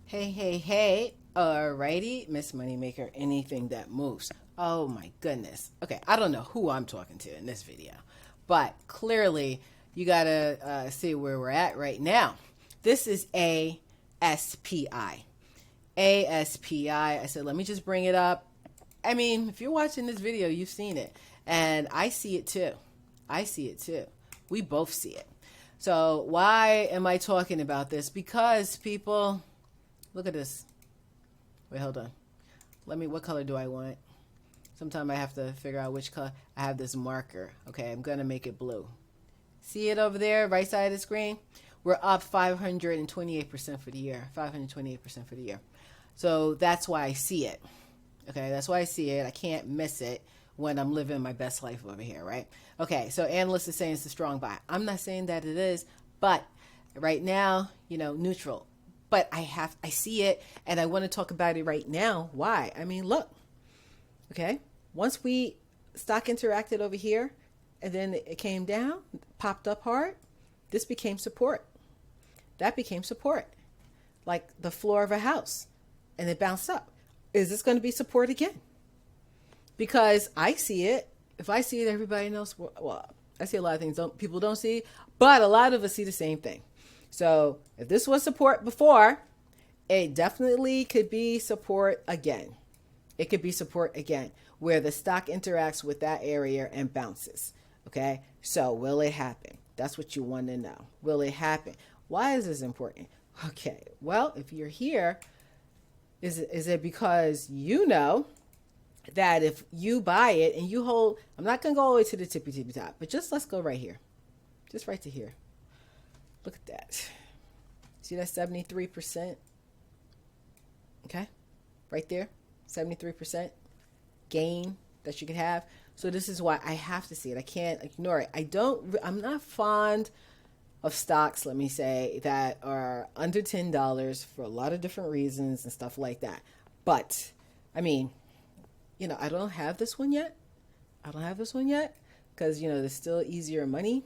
Hey, hey, hey. Alrighty, Miss Moneymaker, anything that moves. Oh my goodness. Okay, I don't know who I'm talking to in this video, but clearly you gotta see where we're at right now. This is ASPI. ASPI. I said, let me just bring it up. I mean, if you're watching this video, you've seen it. And I see it too. I see it too. We both see it. So why am I talking about this? Because people, look at this. Wait, hold on. What color do I want? Sometimes I have to figure out which color. I have this marker. Okay, I'm going to make it blue. See it over there, right side of the screen? We're up 528% for the year. 528% for the year. So that's why I see it. Okay, that's why I see it. I can't miss it when I'm living my best life over here, right? Okay, so analysts are saying it's a strong buy. I'm not saying that it is, but right now, neutral. But I see it, and I want to talk about it right now. Why? I mean, look, okay? Once we stock interacted over here, and then it came down, popped up hard, this became support. That became support, like the floor of a house, and it bounced up. Is this going to be support again? Because I see it. If I see it, everybody knows. Well, I see a lot of things people don't see, but a lot of us see the same thing. So if this was support before, it definitely could be support again. It could be support again, where the stock interacts with that area and bounces. Okay, so will it happen? That's what you want to know. Will it happen? Why is this important? Okay, well, if you're here, is it because you know that if you buy it and you hold, I'm not going to go all the way to the tippy top, but just let's go right here. Just right to here. Look at that. See that 73%? Okay, right there, 73% gain that you could have. So this is why I have to see it. I can't ignore it. I'm not fond of stocks, let me say, that are under $10 for a lot of different reasons and stuff like that. But, I mean, I don't have this one yet. Because, there's still easier money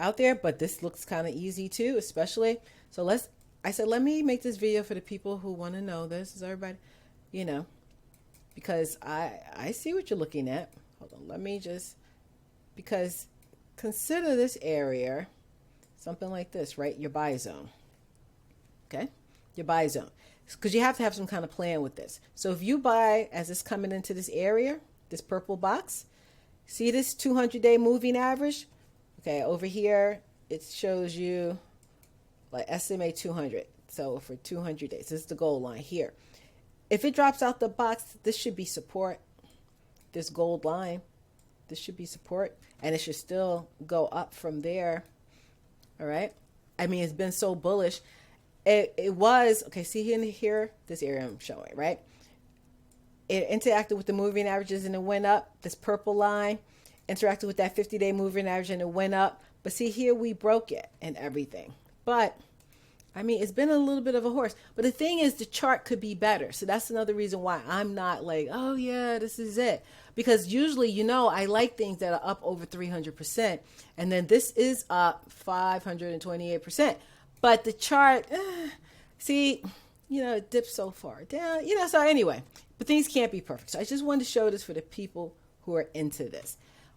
out there, but this looks kind of easy too, especially. So I said, let me make this video for the people who want to know this. Is everybody, because I see what you're looking at. Hold on, because consider this area something like this, right? Your buy zone. Okay? Your buy zone. Because you have to have some kind of plan with this. So if you buy as it's coming into this area, this purple box, see this 200-day moving average? Okay, over here, it shows you like estimate 200. So for 200 days, this is the goal line here. If it drops out the box, this should be support. This gold line, this should be support. And it should still go up from there. All right. I mean, it's been so bullish. It was, okay, see in here, this area I'm showing, right? It interacted with the moving averages and it went up. This purple line interacted with that 50-day moving average and it went up. But see here, we broke it and everything. But, I mean, it's been a little bit of a horse. But the thing is, the chart could be better. So that's another reason why I'm not like, oh, yeah, this is it. Because usually, I like things that are up over 300%. And then this is up 528%. But the chart, see, it dips so far down. So anyway, but things can't be perfect. So I just wanted to show this for the people who are into this.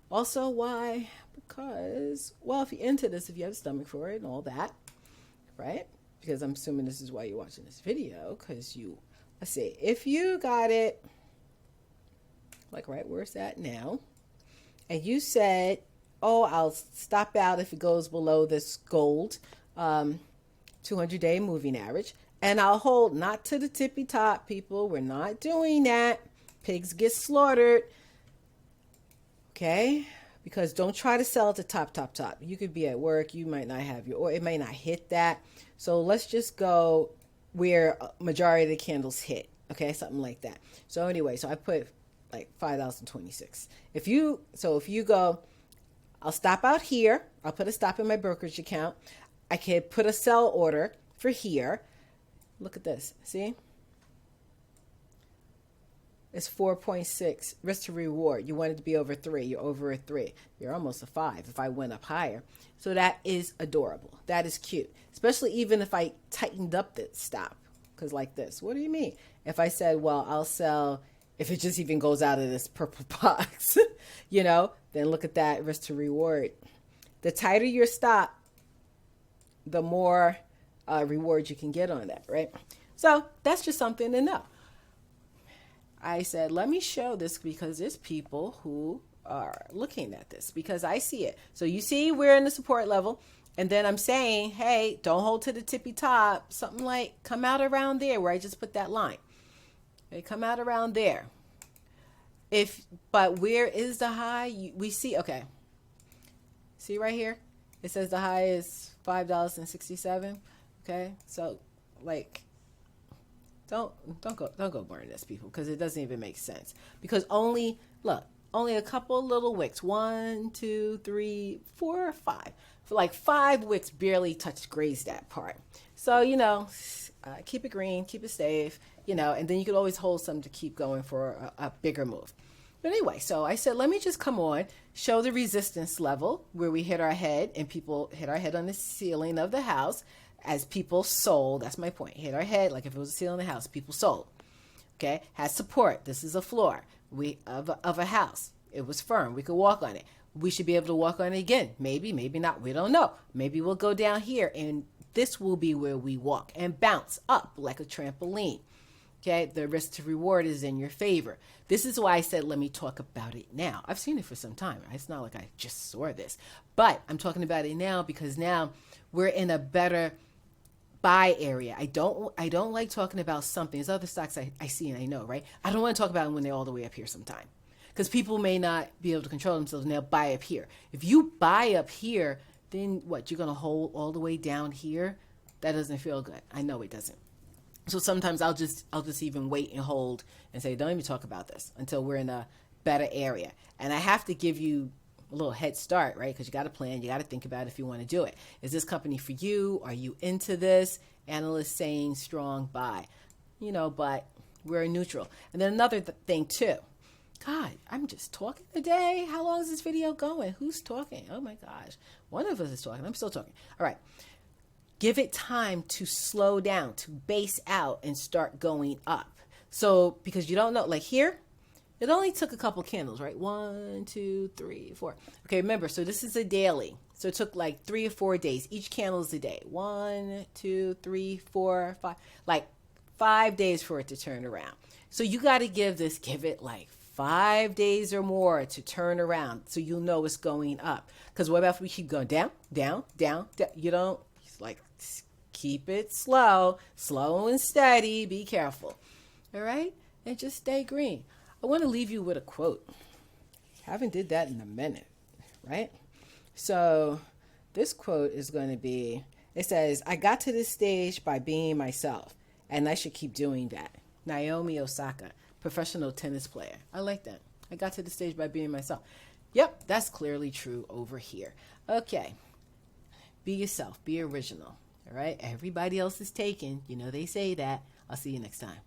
Also, why? Because, well, if you're into this, if you have a stomach for it and all that, right? Because I'm assuming this is why you're watching this video. Because let's see, if you got it, like right where it's at now, and you said, oh, I'll stop out if it goes below this gold 200-day moving average, and I'll hold not to the tippy top, people. We're not doing that. Pigs get slaughtered. Okay? Because don't try to sell at the top. You could be at work. You might not have or it may not hit that. So let's just go where majority of the candles hit. Okay? Something like that. So anyway, so I put like 5,026. If you go, I'll stop out here. I'll put a stop in my brokerage account. I can put a sell order for here. Look at this. See? It's 4.6 risk to reward. You want it to be over 3. You're over a 3. You're almost a 5 if I went up higher. So that is adorable. That is cute. Especially even if I tightened up the stop. Because like this, what do you mean? If I said, well, I'll sell, if it just even goes out of this purple box, you know, then look at that risk to reward. The tighter your stop, the more reward you can get on that, right? So that's just something to know. I said, let me show this because there's people who are looking at this because I see it. So you see we're in the support level. And then I'm saying, hey, don't hold to the tippy top. Something like come out around there where I just put that line. Okay, come out around there. But where is the high? We see, okay. See right here? It says the high is $5.67. Okay, so like, don't go burn this, people, because it doesn't even make sense. Because only a couple little wicks, 1, 2, 3, 4, 5. For like 5 wicks barely grazed that part. So, you know, keep it green, keep it safe, you know, and then you could always hold some to keep going for a bigger move. But anyway, so I said, let me just come on, show the resistance level where we hit our head and people hit our head on the ceiling of the house as people sold. That's my point. Hit our head like if it was a ceiling of the house, people sold. Okay, has support. This is a floor of a house. It was firm. We could walk on it. We should be able to walk on it again. Maybe, maybe not. We don't know. Maybe we'll go down here and this will be where we walk and bounce up like a trampoline. Okay, the risk to reward is in your favor. This is why I said, let me talk about it now. I've seen it for some time. It's not like I just saw this, but I'm talking about it now because now we're in a better buy area. I don't like talking about something. There's other stocks I see and I know, right? I don't want to talk about them when they're all the way up here sometime. Because people may not be able to control themselves and they'll buy up here. If you buy up here, then what? You're going to hold all the way down here? That doesn't feel good. I know it doesn't. So sometimes I'll just even wait and hold and say, don't even talk about this until we're in a better area. And I have to give you a little head start, right? Because you got to plan. You got to think about if you want to do it. Is this company for you? Are you into this? Analysts saying strong buy, you know, but we're neutral. And then another thing too. God, I'm just talking today. How long is this video going? Who's talking? Oh my gosh. One of us is talking. I'm still talking. All right. Give it time to slow down, to base out and start going up. So, because you don't know, like here, it only took a couple candles, right? 1, 2, 3, 4. Okay, remember, so this is a daily. So it took like 3 or 4 days. Each candle is a day. 1, 2, 3, 4, 5. Like 5 days for it to turn around. So you got to give it like 5 days or more to turn around so you'll know it's going up. Because what about if we keep going down, down, down, down? You don't, like, keep it slow and steady. Be careful. All right? And just stay green. I want to leave you with a quote. Haven't did that in a minute, right? So this quote is going to be, it says, I got to this stage by being myself, and I should keep doing that. Naomi Osaka, professional tennis player. I like that. I got to the stage by being myself. Yep, that's clearly true over here. Okay. Be yourself. Be original. All right? Everybody else is taken. You know they say that. I'll see you next time.